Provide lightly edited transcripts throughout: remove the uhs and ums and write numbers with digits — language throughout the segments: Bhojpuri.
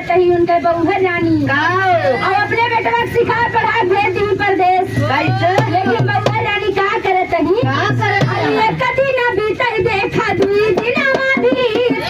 करत ही उनके बहुहर रानी और अपने बेटवा के सिखा पढ़ा भेज दी परदेश। लेकिन बहुहर रानी का करत ही एक दिन बीते देखा दुई दिन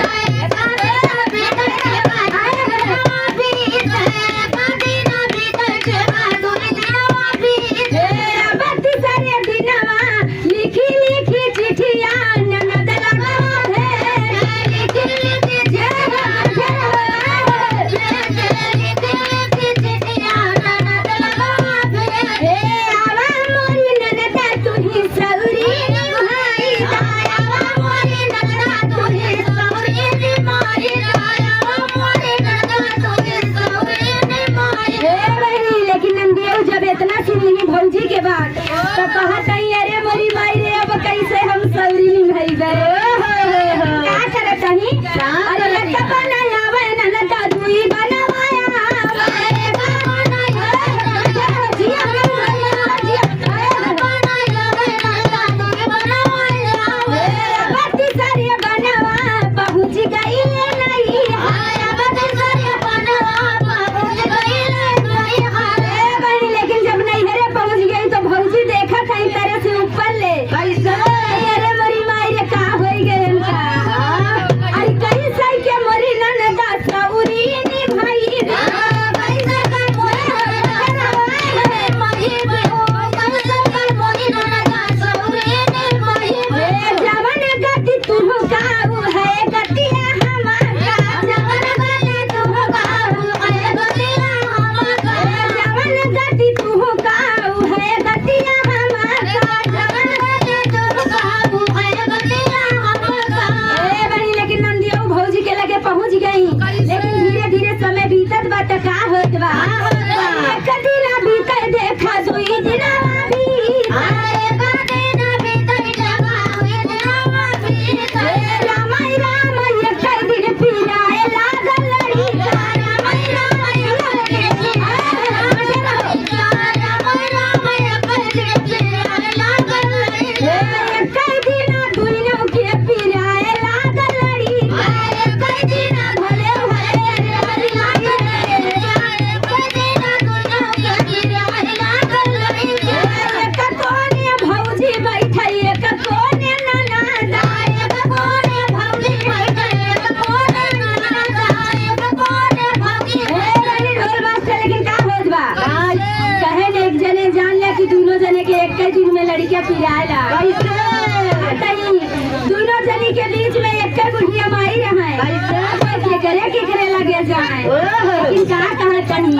दोनों जनी के बीच में एक बुढ़िया माई रहे करे लगे जाए लेकिन कहाँ कहाँ कहीं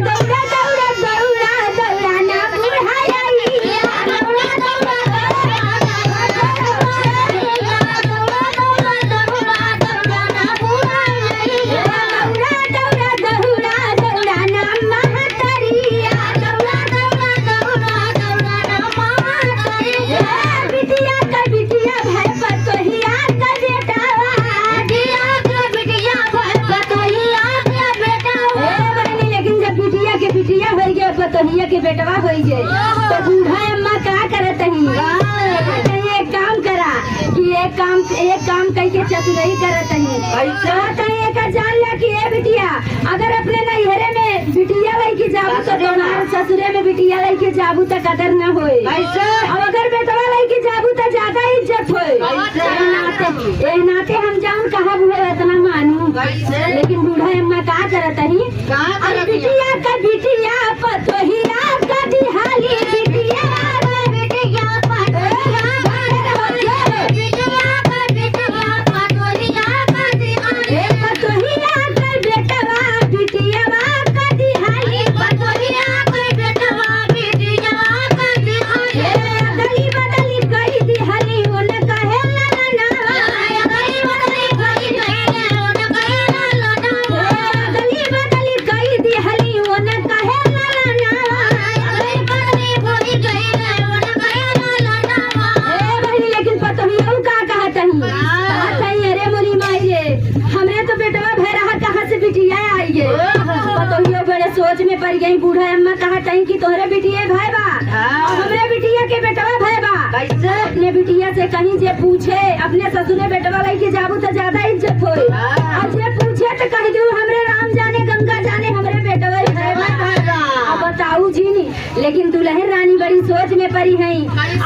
दौड़ा दौड़ा दौड़ा दौड़ा ना बुढ़ाई बतहिया के बेटवा हो जाए तो बूढ़ा अम्मा का करत ही एक काम करा कि एक काम कह के चतुराई करत ही एक जान लिया कि ए बिटिया अगर अपने नैहरे में बिटिया लेके जाबू तो तुम्हारे ससुरे में बिटिया लेके जाबू तो कदर न होए और अगर बेटवा लेके जाबू तो ज्यादा इज्जत होए नाते हम जाऊं कहा हुए इतना मानू लेकिन बूढ़ा अम्मा का करत ही बिटिया का बिटिया पतोहिया का दिहाली बिटिया सोच में पड़ गई बूढ़ा अम्मा कहा तही कि तोहरे बिटिया भाई बा हमरे बिटिया के बेटवा भाई बा अपने बिटिया से कहीं जे पूछे अपने ससुरे बेटवा लेके जाबू तो ज्यादा इज्जत होए और जे पूछे तो कह दू हमरे राम सोच में पड़ी है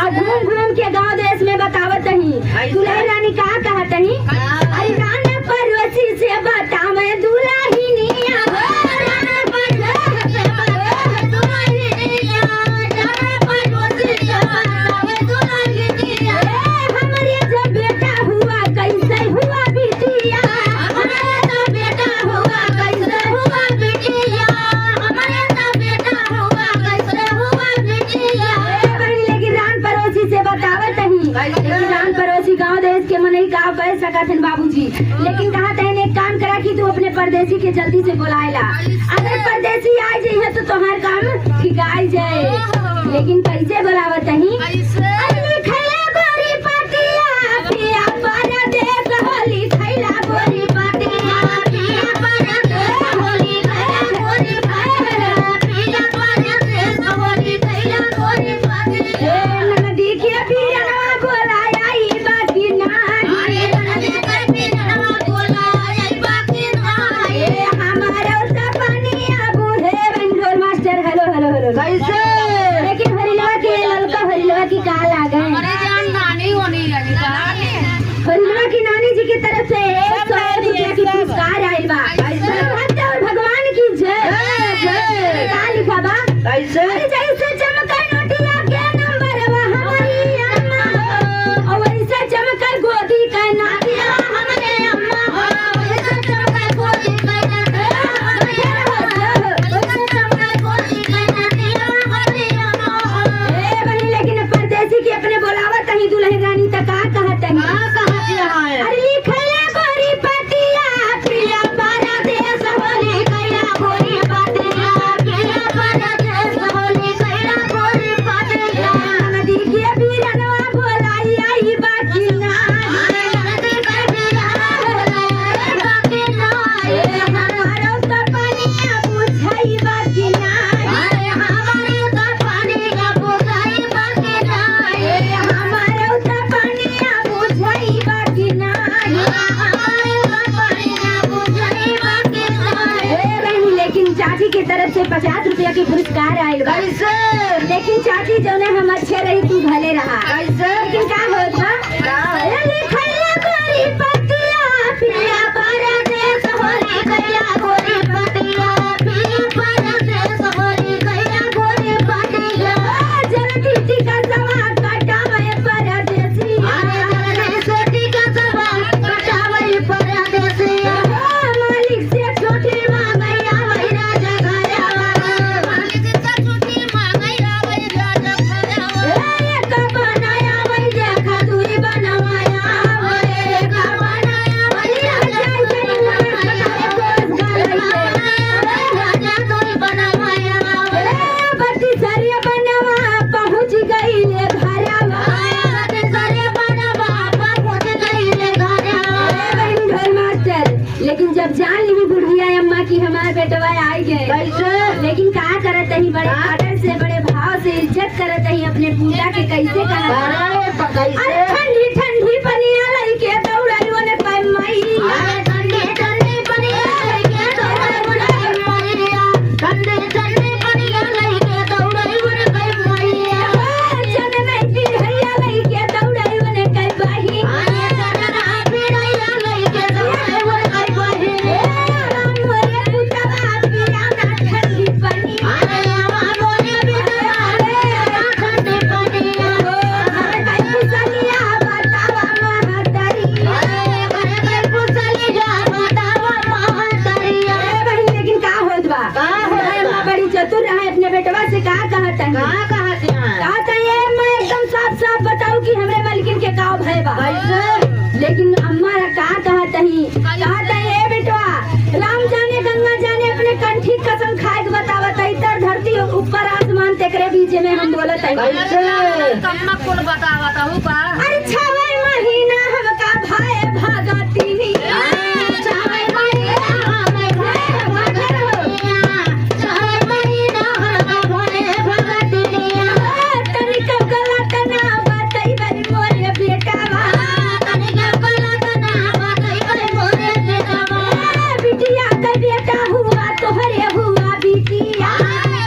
और घूम घूम के गांव देश में बतावत ही दुल्हन रानी का कहत ही अरे राना परवसी से बता मैं दुल्हनिया हमारे जब बेटा हुआ कैसे हुआ बिटिया हमारे जब बेटा हुआ कैसे हुआ बिटिया हमारे जब बेटा हुआ कैसे हुआ बिटिया लेकिन रान पड़ोसी से बतावत ही लेकिन रान पड़ोसी गांव देश के मन ही का कह सकत हन बाबूजी लेकिन कहा तहने एक काम करा कि तू अपने परदेसी के जल्दी से बुलाएला अगर परदेसी आ जाइए तो तुम्हार काम ठिकाई जाए लेकिन कैसे बुलावत ही हरिलवा की नानी जी की तरफ से 100 रुपया की पुरस्कार आयल बा और भगवान की जय का लिखा बा जैसे चमका नोटिया के नंबर हमारी अम्मा और वैसे चमका गोदी का नाटिया हमरे अम्मा वैसे चमका गोदी का नाटिया वैसे चमका गोदी का नाटिया हमरे अम्मा ए बनी लेकिन परदेसी की अपने बोलावत ही दुल्हन रानी तक का कहत है अरे लिखला गोरी पतिया पिया बारा देश होली कैला गोरी पतिया पिया बारा देश होली कैला गोरी पतिया नदी के बीरनवा बोलाई आई बाकी ना नदी के बीरनवा बोलाई बाकी ना हमारो तो पानिया बुझाई बाकी ना हमारो तो पानिया बुझाई बाकी ना हमारो तो पानिया बुझाई बाकी ना लेकिन चाची की तरफ से 50 रुपया की पुरस्कार आयल बा लेकिन चाची जो ने हम अच्छे रही तू भले रहा लेकिन का होत बा लिखला गोरी पतिया पिया बारा देश होली कैला गोरी पतिया पिया बारा देश होली कैला गोरी पतिया जल्दी टीका सवा कटावे परदेसी जल्दी टीका सवा कटावे परदेसी मालिक से छोटी मांगैया वैरा जगरवा मालिक से छोटी मांगैया वैरा जगरवा एक बनाया वै देखा दूरी बनवाया एक बनाया वै जाय जाय कोस गलैया राजा दूरी बनवाया बत्ती सरिया बनवा पहुंच गईले घरवा बत्ती सरिया बनवा पहुंच गईले घरवा ढोल मास्टर लेकिन जब जान ली बुढ़िया अम्मा की हमारे बेटवा आई गए लेकिन का करत ही बड़े आदर से बड़े भाव से इज्जत करत ही अपने पूजा के कैसे करत अरे ठंडी ठंडी पनिया लइके दौड़ल ओने पे मई ठंडी ठंडी पनिया लइके दौड़ल ओने पे मैया ठंडी ठंडी पनिया लइके दौड़ल ओने पे मैया जन में पिढ़ैया लइके दौड़ल ओने पे बही जनना पिढ़ैया लइके दौड़ल ओने पे बही राम मोरे पुतवा पिया ना ठंडी पनिया राम मोरे पुतवा ठंडी पनिया हरे कुसलिया बतावा महतरिया हरे कुसलिया बतावा महतरिया बहन लेकिन का होत बा बड़ी चतुर है अपने बेटवा से का कहत है कहत है मैं एकदम साफ साफ बताऊं कि हमरे मालकिन के का भय बा लेकिन अम्मा का कहत है ए बेटवा राम जाने गंगा जाने अपने कंठी कसम खाए के बतावत है इधर धरती ऊपर आसमान तेकरे बीच में हम बोलत है कम्मा कौन बतावत हूँ का अरे 6 महीना हमका भाई भगती छवे महीना हम भाई भगती 6 महीना हमका भाई भगती तनिक गलत ना बताई बरी मोरे बेटावा तनिक गलत ना बताई बरी मोरे बेटावा बिटिया का बेटा हुआ तोहरे हुआ बिटिया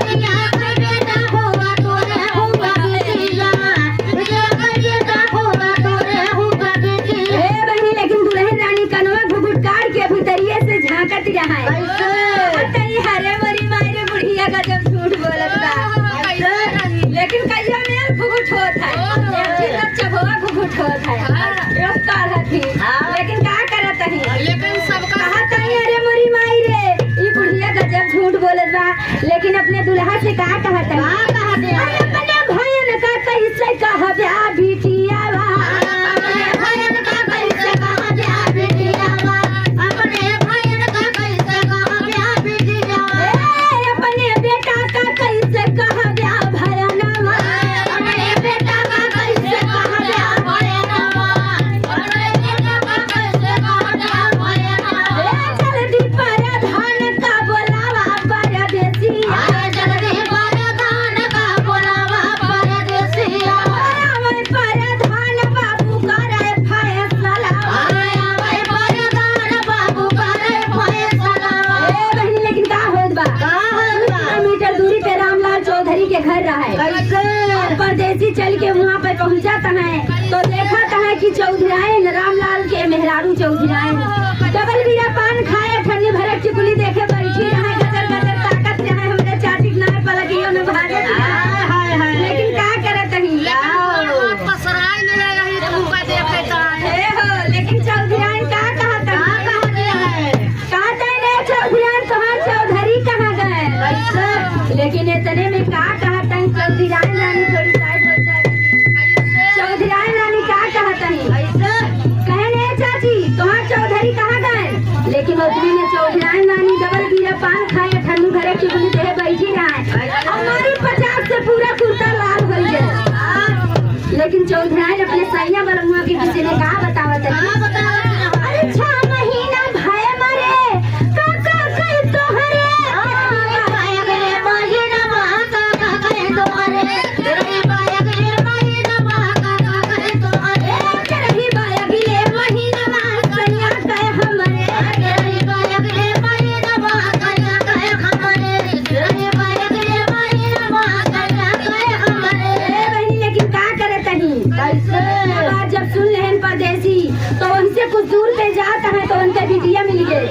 बिटिया का बेटा हुआ तोहरे हुआ कहत है अरे अपने भयन का कैसे कह ब्या बिटियावा अपने भयन का कैसे कह ब्या बिटियावा अपने भयन का कैसे कह ब्या बिटियावा अपने बेटा का कैसे कह ब्या भयनवा अपने बेटा का कैसे कह ब्या भयनवा अपने बेटा का कैसे कह ब्या भयनवा जल्दी परधान का बोलावा परदेसिया जल्दी परधान का बोलावा परदेसिया आवे परधान बाबू करे फैसला आवे परधान बाबू करे फैसला बहन लेकिन का होत बा मीटर दूरी पे रामलाल चौधरी के घर रहा है परदेसी चल के वहाँ पे पहुँचाता है तो देखा है कि चौधरायन रामलाल के मेहरारू चौधरायन डबल बीरा पान खाए ठंडी भरक चुकली देखे बैठी रहे गदर गदर ताकत रहे हमरे चाची के नाय पलकियों में भागे लेकिन का करत ही पसराई ले रही तू का देखे ता हे हो लेकिन चौधरायन का कहत है कहते ने चौधरायन तोहार चौधरी कहाँ गए लेकिन इतने में का कहत है चौधरायन रानी थोड़ी साइड हो जाए चौधरायन रानी का कहत है कहने चाची तोहार चौधरी कहाँ गए लेकिन उतनी में चौधरायन रानी डबल बीरा पान खाए ठंडू भरे चुगली देह बैठी रहा हमारी 50 से पूरा कुर्ता लाल हो गया लेकिन चौधरायन अपने सैया बलमुआ के किसी ने कहा बतावत है अरे 6 महीना भाई मरे काका कहे तोहरे अगले महीना काका कहे तोहरे तेरे अगले महीना काका कहे तोहरे तेरे अगले महीना सैया कहे हमरे तेरे अगले महीना सैया कहे हमरे तेरे अगले महीना सैया कहे हमरे बहनी लेकिन का करत ही कैसे बात जब सुन लेहन परदेसी तो उनसे कुछ दूर पे जाता है तो उनका बिटिया मिल गए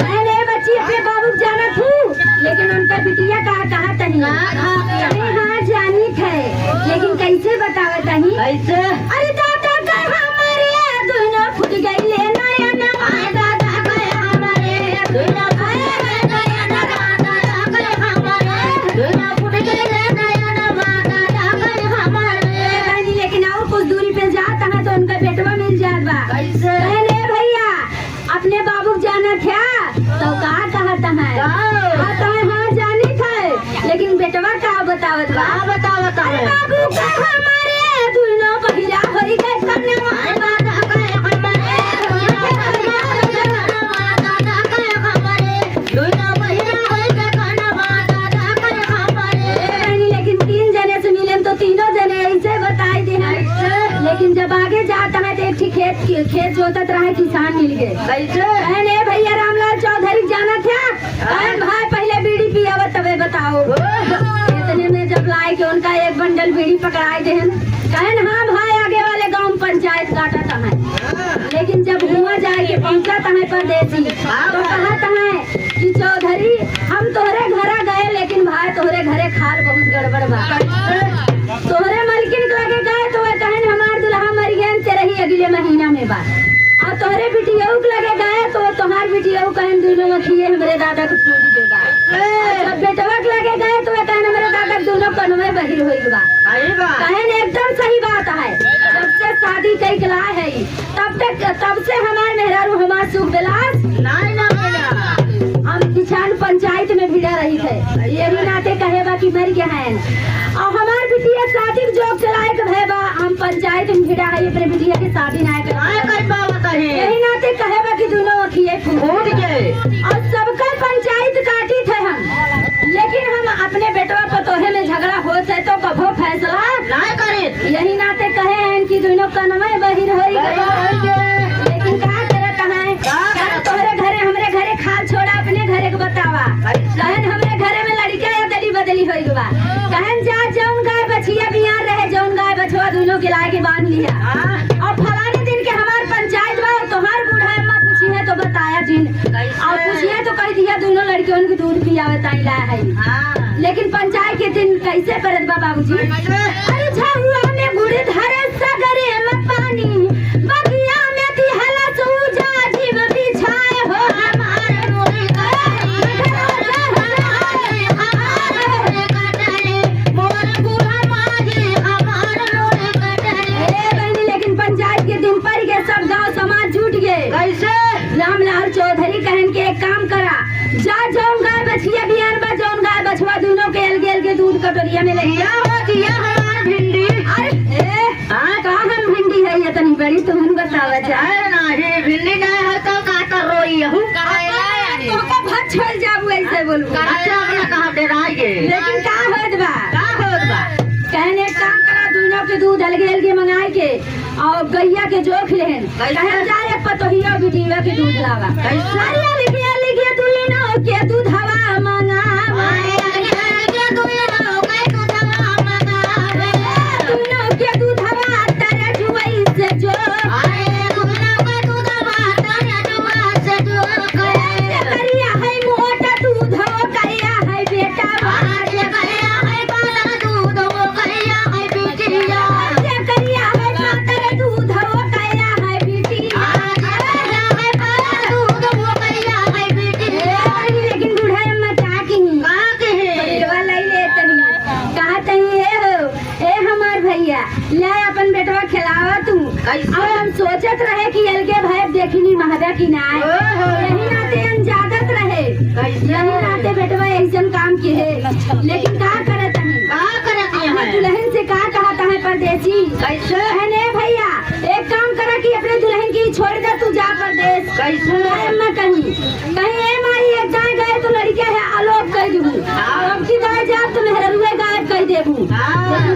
मैंने बच्ची अपने बाबू जाना थू लेकिन उनका बिटिया का कहा तनी हाँ जानी थे लेकिन कैसे बतावे तनी अरे दादा कहे हमारे दोनों फुट गई ले नया नवा दादा कहे हमारे दोनों लेकिन और कुछ दूरी पे जाता है तो उनका बेटवा मिल जात बा कहने भैया अपने बाबू जाना था तो का कहता है हाँ जानी थे लेकिन बेटवा का बतावत बा अरे बाबू का हमारे दोनों पहिला होई गए कन्या दादा कहे हमारे दादा कहे हमारे दोनों पहिला होई गए कन्या दादा कहे हमारे लेकिन 3 जने से मिले तो तीनों जने ऐसे बताई दे लेकिन जब आगे जाता है तो एक खेत जोतत रहे किसान मिल गए कहने भैया रामलाल चौधरी जाना था भाई पहले बीड़ी पियावा तबे बताओ इतने में जब लाए के उनका एक बंडल बीड़ी पकड़ाई दे कहन हाँ भाई आगे वाले गांव पंचायत काटता है लेकिन जब हुआ जाए के पहुंचाता है परदेसी तो कहता है कि चौधरी हम तोहरे घर गए लेकिन भाई तोहरे घरे खाल बहुत गड़बड़ बा तोहरे मलकिन लगे गए तो वह कहन हमार दुल्हा मर गए तेरे ही अगले महीना में बा और तोहरे बिटिया लगे गए तो तुम्हार बिटिया कहन दोनों अखिए हमरे दादा के फूट देगा जब बेटवा के लगे गए तो वह कहन हमरे दादा के दोनों कनवे बहिर होई बा कहन एकदम सही बात है जब से शादी कई गला है तब से हमार मेहरारू हमार सुख विलास हम किसान पंचायत में भिड़ा रही थे यही नाते कहे बा कि मर गया है और हमार बिटिया शादी जोग चलाए के भय बा हम पंचायत में भिड़ा है अपने बिटिया के शादी ना करे यही नाते कहे बा कि दोनों अखिए फूट गए और सबका पंचायत काटी थे हम लेकिन हम अपने बेटवा पतोहे में झगड़ा होता है तो कभो फैसला ना करे यही नाते कहे हैं कि दोनों कनवे बहिर होई लेकिन का करत है तोहरे घरे हमरे घरे खाल छोड़ा अपने घरे के बतावा कहन हमरे घरे में लड़का या दली बदली होई बा कहन जा जौन गाय बछिया बियार रहे जौन गाय बछवा दोनों के लाए के बांध लिया और फलाने दिन के हमार पंचायत बा तोहार बूढ़ा अम्मा पूछी है तो बताया जिन और पूछिए तो कह दिया दोनों लड़कियों के दूध पियावे ताई ला है लेकिन पंचायत के दिन कैसे करत बा बाबूजी अरे झहुआ में गुड़ धरे सगरे में पानी बगिया में दिहला सूजा जीव बिछाए हो हमारे मुर्गा हमारे माई कहन के एक काम करा, जा जौन गाय बछिया बियान बा जौन गाय बछवा दोनों के अलगे अलगे दूध कटोरिया में ले दिया हमार भिंडी। अरे कहाँ हम भिंडी है ये तनी बड़ी तुमन बतावा जा नहीं भिंडी नहीं है तो का कर रोई हूँ तो का भात छोड़ जाबू ऐसे बोलू। अच्छा अपना कहाँ डराइए लेकिन का होत बा का होत बा कहने एक काम करा, दोनों के दूध अलगे अलगे मंगाए के और गैया के जोख लेन कहे जाए पतोहिया बिटिया के दूध लावा सारिया लिखिया लिखिया दोनों के दूध हवा मंगावा दोनों के दूध हवा तेरे जुआई से जो करिया है मोटा दूध हो करिया है बेटा करिया है पातर दूध हो करिया है बिटिया लेकिन बूढ़ा अम्मा का कही वाला ले तनी कहा तनी ए हमार भैया ले अपन बेटवा खिलावा तू। और हम सोचत रहे कि अलगे भाई देखनी महदा की ना यही नाते अनजागत रहे यही नाते बेटवा ऐसन काम के है। लेकिन का करत है दुल्हन से का कहता है परदेसी कैसे है भैया एक काम करा कि अपने दुल्हन की छोड़ दे तू जा परदेश कैसे अम्मा कहीं ए माई एक गाय गए तो लड़के है आलोक कह दूँ अब की गाय जा तो मेहरुए गायब कह देबू। लेकिन